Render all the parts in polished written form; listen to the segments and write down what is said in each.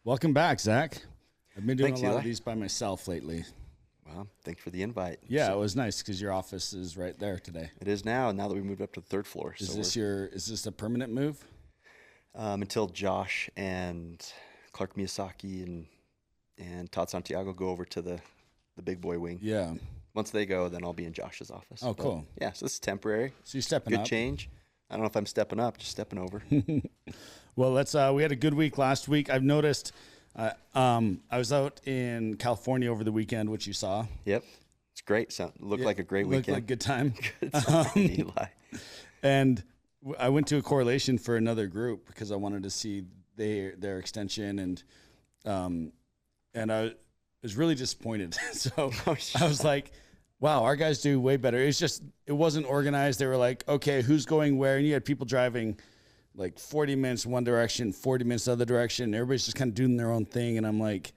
Welcome back, Zach. I've been doing Thanks, a lot Eli. of these by myself lately. Well, thanks for the invite. Yeah, So it was nice because your office is right there today. it is now that we moved up to the third floor. Is So this a permanent move? until Josh and Clark Miyazaki and Todd Santiago go over to the big boy wing. Yeah. Once they go, then I'll be in Josh's office. Oh, cool. Yeah, so this is temporary. So you're stepping Good up. change. I don't know if I'm stepping up, just stepping over. Well, let's. We had a good week last week. I've noticed. I was out in California over the weekend, which you saw. Yep, it's great. Looked like a great Looked weekend. like a good time. Good time, Eli. And I went to a correlation for another group because I wanted to see their extension, and I was really disappointed. So I was like, wow, our guys do way better. It wasn't organized. They were like, okay, who's going where? And you had people driving like 40 minutes one direction, 40 minutes the other direction. Everybody's just kind of doing their own thing. And I'm like,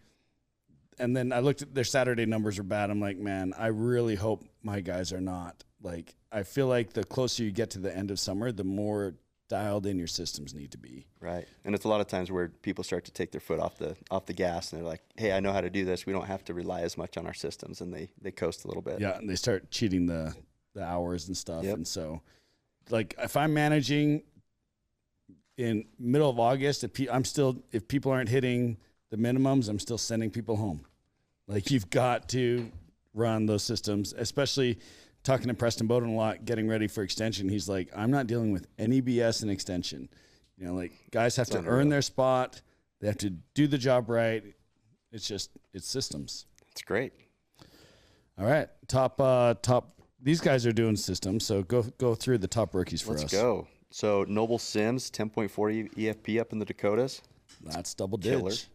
and then I looked at their Saturday numbers are bad. I'm like, man, I really hope my guys are not. Like, I feel like the closer you get to the end of summer, the more dialed in your systems need to be. Right, and it's a lot of times where people start to take their foot off the gas, and they're like, "Hey, I know how to do this. We don't have to rely as much on our systems," and they coast a little bit. Yeah, and they start cheating the hours and stuff. Yep. And so, like, if I'm managing in middle of August, if people aren't hitting the minimums, I'm still sending people home. Like, you've got to run those systems, especially talking to Preston Bowden a lot, getting ready for extension. He's like, I'm not dealing with any BS in extension. You know, like, guys have to earn their spot. They have to do the job right. It's systems. It's great. All right. Top. These guys are doing systems. So go through the top rookies for us. Let's go. So Noble Sims, 10.40 EFP up in the Dakotas. That's double Killer. digit.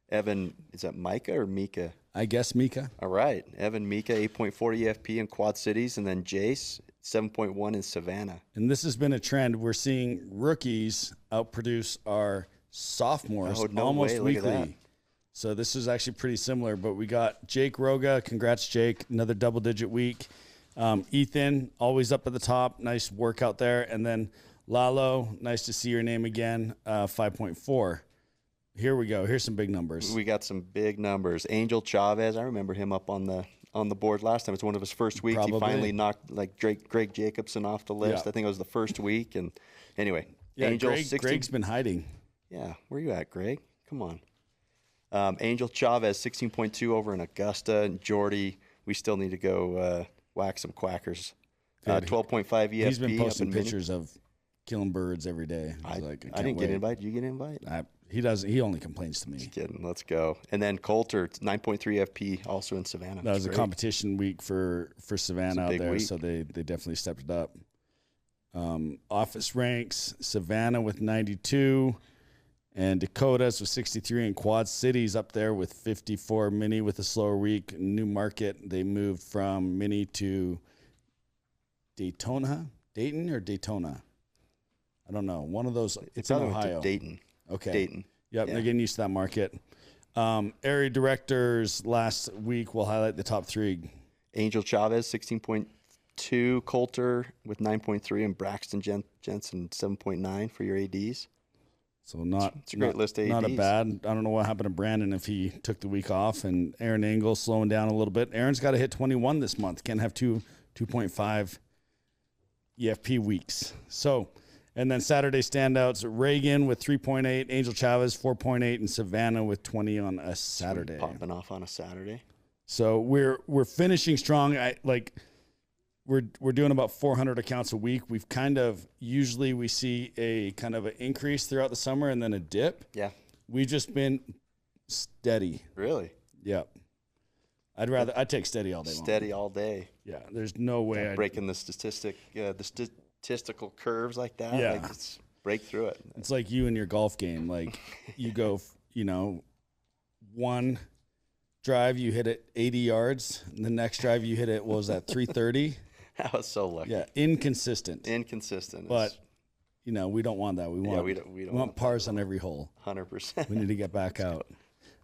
Evan, is that Micah or Mika? I guess Mika. All right. Evan Mika, 8.40 EFP in Quad Cities. And then Jace, 7.1 in Savannah. And this has been a trend. We're seeing rookies outproduce our sophomores almost Look at that. weekly. So this is actually pretty similar. But we got Jake Roga. Congrats, Jake. Another double-digit week. Ethan, always up at the top. Nice workout there. And then Lalo, nice to see your name again, 5.4. Here we go. Here's some big numbers. We got some big numbers. Angel Chavez, I remember him up on the board last time. It's one of his first weeks. Probably. He finally knocked like Greg Jacobson off the list. Yeah. I think it was the first week. And anyway, Yeah, Angel 16. Greg's been hiding. Yeah, where you at, Greg? Come on. Angel Chavez, 16.2 over in Augusta. And Jordy, we still need to go whack some quackers. 12.5 EFP. He's been up posting in Mini. pictures of killing birds every day. I can't didn't get wait. an invite. Did you get an invite? He doesn't. He only complains to me. Just kidding. Let's go. And then Coulter, 9.3 FP, also in Savannah. That was That's a great. competition week for Savannah out big there, week. so they definitely stepped it up. Office ranks, Savannah with 92, and Dakotas with 63, and Quad Cities up there with 54. Mini with a slower week. New Market, they moved from Mini to Dayton or Daytona. I don't know. One of those. It's in Probably went to Ohio. Dayton. Okay. Dayton. Yep, Yeah. they're getting used to that market. Area directors last week, we'll highlight the top three. Angel Chavez, 16.2. Coulter with 9.3. And Braxton Jensen, 7.9 for your ADs. So It's a great list of Not a ADs. bad. I don't know what happened to Brandon if he took the week off, and Aaron Engel slowing down a little bit. Aaron's got to hit 21 this month. Can't have 2.5 EFP weeks. So, and then Saturday standouts, Reagan with 3.8, Angel Chavez 4.8, and Savannah with 20 on a Saturday. Popping off on a Saturday. So we're finishing strong. We're doing about 400 accounts a week. We've usually we see a kind of an increase throughout the summer and then a dip. Yeah. We've just been steady. Really? Yep. I'd take steady all day long. Steady all day. Yeah. There's no way I'd Breaking the statistical curves like that. Yeah. Like it's break through it. It's like you and your golf game. Like you go, one drive you hit it 80 yards, and the next drive you hit it, what was that, 330? I was so lucky. Yeah, inconsistent. Inconsistent. But we don't want that. We we don't want pars on every hole. 100%. We need to get back out.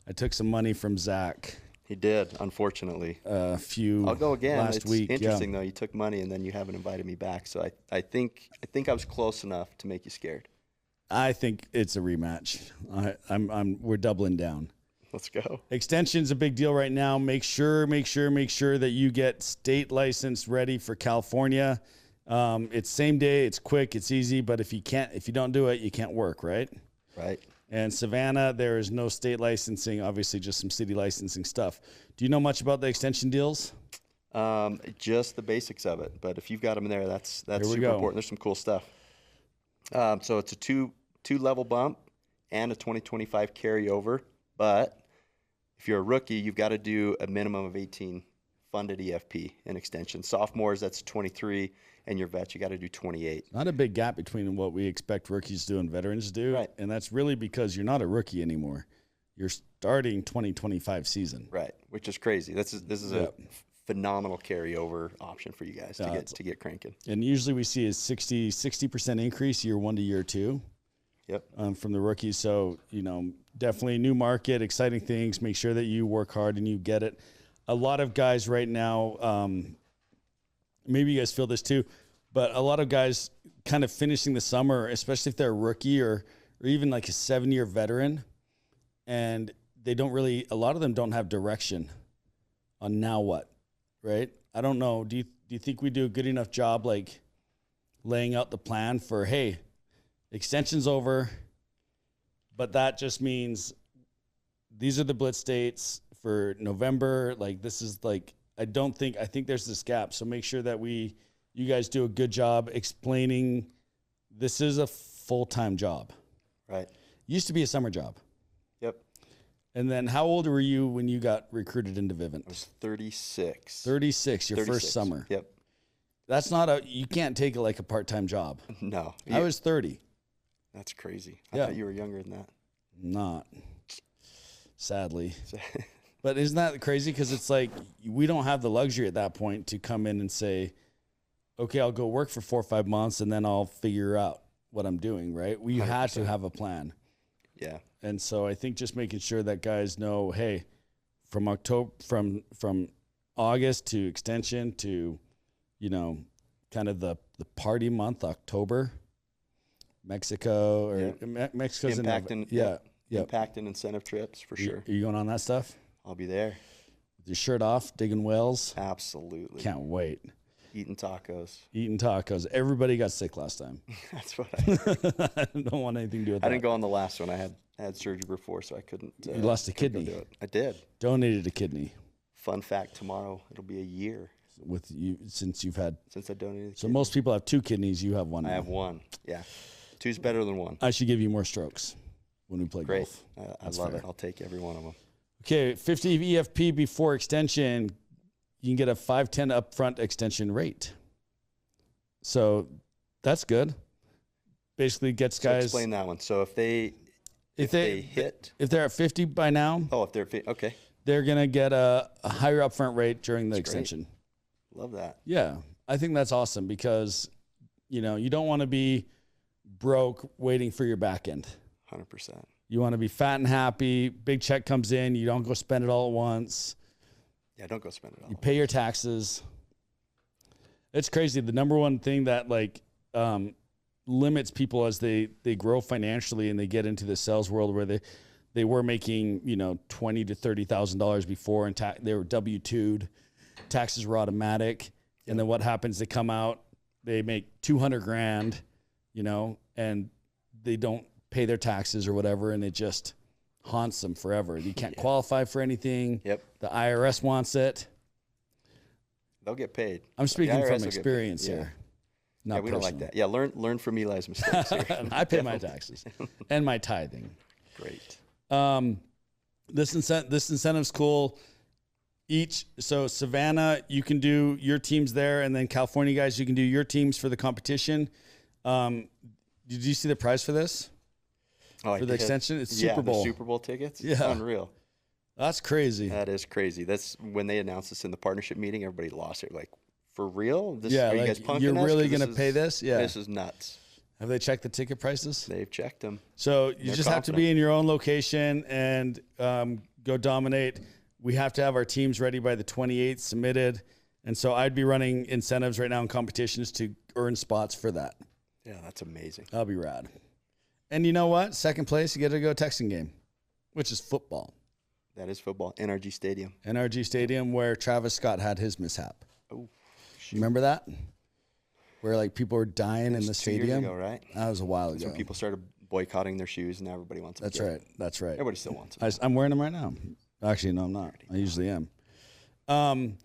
I took some money from Zach He did, unfortunately. a few I'll go again. last It's week. interesting though. You took money and then you haven't invited me back. So I think I was close enough to make you scared. I think it's a rematch. We're doubling down. Let's go. Extension's a big deal right now. Make sure that you get state license ready for California. It's same day, it's quick, it's easy, but if you don't do it, you can't work, right? Right. And Savannah, there is no state licensing, obviously just some city licensing stuff. Do you know much about the extension deals? Just the basics of it, but if you've got them in there, that's super go. important. There's some cool stuff. So it's a two level bump and a 2025 carryover, but if you're a rookie, you've got to do a minimum of 18 funded EFP in extension. Sophomores, that's 23, and your vets, you got to do 28. Not a big gap between what we expect rookies to do and veterans do, right? And that's really because you're not a rookie anymore. You're starting 2025 season, right? Which is crazy. This is a phenomenal carryover option for you guys to get cranking. And usually we see a 60% increase year 1 to year 2. Yep. From the rookies. So, definitely new market, exciting things. Make sure that you work hard and you get it. A lot of guys right now, maybe you guys feel this too, but a lot of guys kind of finishing the summer, especially if they're a rookie or even like a 7-year veteran, and a lot of them don't have direction on now what, right? I don't know. Do you think we do a good enough job like laying out the plan for, hey, extension's over, but that just means these are the blitz dates for November. Like this is like, I think there's this gap. So make sure that you guys do a good job explaining this is a full-time job. Right. Used to be a summer job. Yep. And then how old were you when you got recruited into Vivint? I was 36. 36, your first summer. Yep. That's you can't take it like a part-time job. No. I was 30. That's crazy. I thought you were younger than that. Not. Sadly. But isn't that crazy? Because it's like we don't have the luxury at that point to come in and say, okay, I'll go work for 4 or 5 months and then I'll figure out what I'm doing, right? We had to have a plan. Yeah. And so I think just making sure that guys know, hey, from August to extension to, kind of the party month, October, Mexico's impacting, impacting incentive trips for sure. Are you going on that stuff? I'll be there. With your shirt off, digging wells? Absolutely. Can't wait. Eating tacos. Everybody got sick last time. That's what I heard. I don't want anything to do with that. I didn't go on the last one. I had surgery before, so I couldn't. You lost a kidney. Do it. I did. Donated a kidney. Fun fact: tomorrow it'll be a year with you since I donated. So most people have 2 kidneys. You have 1. I have 1. Yeah, 2's better than 1. I should give you more strokes when we play golf. I love it. I'll take every one of them. Okay, 50 EFP before extension, you can get a 510 upfront extension rate. So that's good. Basically gets guys. Explain that one. So if they're at 50 by now. Oh, if they're okay. They're gonna get a higher upfront rate during the extension. Great. Love that. Yeah, I think that's awesome because you don't want to be broke waiting for your back end. 100%. You want to be fat and happy. Big check comes in. You don't go spend it all at once. Yeah, don't go spend it all. You pay your taxes. It's crazy. The number one thing that limits people as they grow financially and they get into the sales world where they were making $20,000 to $30,000 before and they were W-2'd. Taxes were automatic. And then what happens? They come out, they make $200,000, and they don't pay their taxes or whatever, and it just haunts them forever. You can't qualify for anything. Yep. The IRS wants it. They'll get paid. I'm speaking from experience here. Not we don't like that. Yeah, learn from Eli's mistakes here. I pay my taxes and my tithing. Great. This incentive's cool. So Savannah, you can do your teams there, and then California guys, you can do your teams for the competition. Did you see the prize for this? Oh, for the extension? It's Super Bowl. The Super Bowl tickets? Yeah. Unreal. That's crazy. That is crazy. That's when they announced this in the partnership meeting, everybody lost it. Like, for real? Are you guys punking you're us? really going to pay this? Yeah. This is nuts. Have they checked the ticket prices? They've checked them. So you just have to be in your own location and go dominate. We have to have our teams ready by the 28th, submitted. And so I'd be running incentives right now in competitions to earn spots for that. Yeah, that's amazing. That'll be rad. And you know what? Second place, you get to go Texan game, which is football. That is football. NRG Stadium. NRG Stadium, where Travis Scott had his mishap. Oh, remember that? Where like people were dying in the 2 stadium. years ago, right? That was a while ago. That's when people started boycotting their shoes, and now everybody wants them. That's right. That's right. Everybody still wants them. I'm wearing them right now. Actually, no, I'm not. I usually am.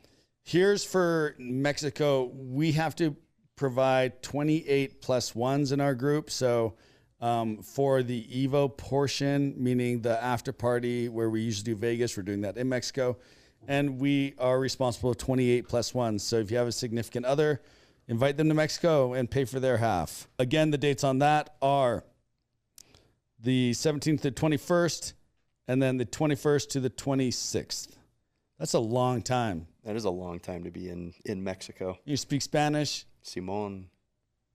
Here's for Mexico. We have to provide 28 plus ones in our group. So for the Evo portion, meaning the after party where we usually do Vegas, we're doing that in Mexico. And we are responsible for 28 plus ones. So if you have a significant other, invite them to Mexico and pay for their half. Again, the dates on that are the 17th to 21st, and then the 21st to the 26th. That's a long time. That is a long time to be in Mexico. You speak Spanish. Simon.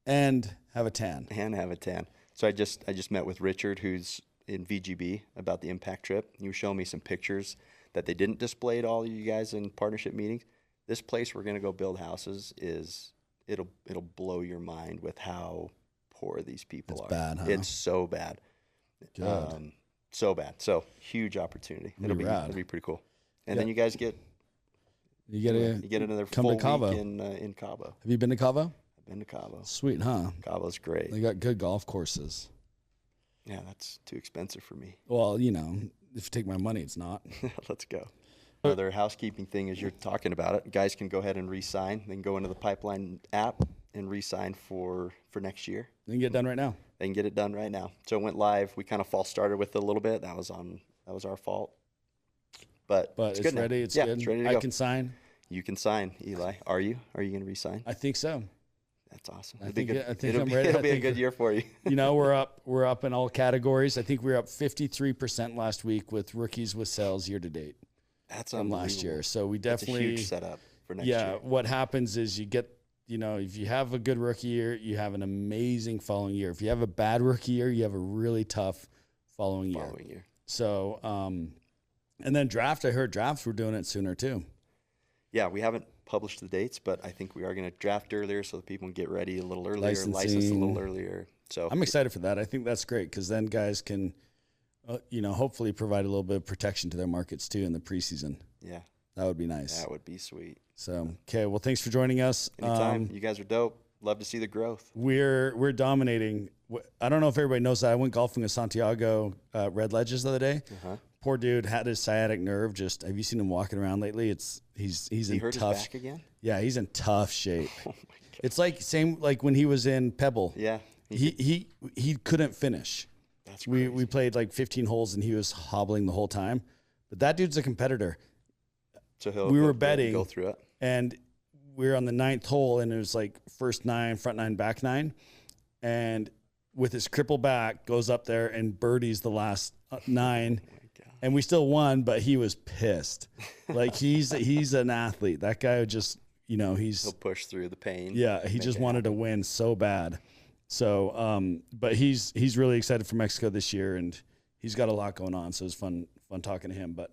And have a tan. And have a tan. So I just met with Richard, who's in VGB, about the Impact trip. He was showing me some pictures that they didn't display to all of you guys in partnership meetings. This place we're going to go build houses it'll blow your mind with how poor these people are. It's bad, huh? It's so bad. Good. So bad. So huge opportunity. It'll be pretty cool. And then you guys get another come full to Cabo. week in Cabo. Have you been to Cabo? I've been to Cabo. Sweet, huh? Cabo's great. They got good golf courses. Yeah, that's too expensive for me. Well, you know, if you take my money, it's not. Let's go. Another housekeeping thing is you're talking about it. Guys can go ahead and re-sign. They can go into the Pipeline app and re-sign for next year. They can get it done right now. They can get it done right now. So it went live. We kind of false started with it a little bit. That was our fault. But it's good ready. now. It's yeah, good. It's ready to I go. can sign. You can sign, Eli. Are you? Are you going to re-sign? I think so. That's awesome. I think it'll I'm be, ready. It'll be a good year for you. You know, we're up in all categories. I think we were up 53% last week with rookies with sales year to date. That's from last year. So we definitely That's a huge setup for next year. Yeah, what happens is you get, you know, if you have a good rookie year, you have an amazing following year. If you have a bad rookie year, you have a really tough following year. So, and then draft, I heard drafts were doing it sooner too. Yeah, we haven't published the dates, but I think we are going to draft earlier so that people can get ready a little earlier, license a little earlier. So I'm excited for that. I think that's great because then guys can, you know, hopefully provide a little bit of protection to their markets too in the preseason. Yeah. That would be nice. That would be sweet. So, okay. Well, thanks for joining us. Anytime. You guys are dope. Love to see the growth. We're dominating. I don't know if everybody knows that. I went golfing with Santiago Red Ledges the other day. Poor dude had his sciatic nerve. Just, have you seen him walking around lately? He's he in hurt tough. His back again? Yeah, he's in tough shape. Oh my God. It's like like when he was in Pebble. Yeah. He couldn't finish. That's crazy. We played like 15 holes and he was hobbling the whole time. But that dude's a competitor. So we were betting, go through it, and we were on the 9th hole, and it was like first 9, front 9, back 9, and with his crippled back, goes up there and birdies the last 9, and we still won, but he was pissed. Like he's an athlete. That guy would just, you know, he'll push through the pain. Yeah, he just wanted to win so bad. So, but he's really excited for Mexico this year, and he's got a lot going on. So it was fun talking to him. But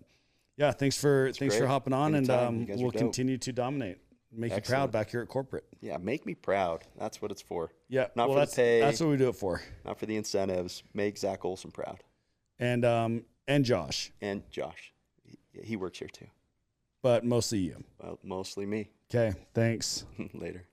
yeah, thanks for hopping on, anytime. And we'll continue to dominate, make you proud back here at corporate. Yeah, make me proud. That's what it's for. Yeah, not for the pay. That's what we do it for. Not for the incentives. Make Zach Olson proud. And Josh. And Josh, he works here too. But mostly you. Well, mostly me. Okay, thanks. Later.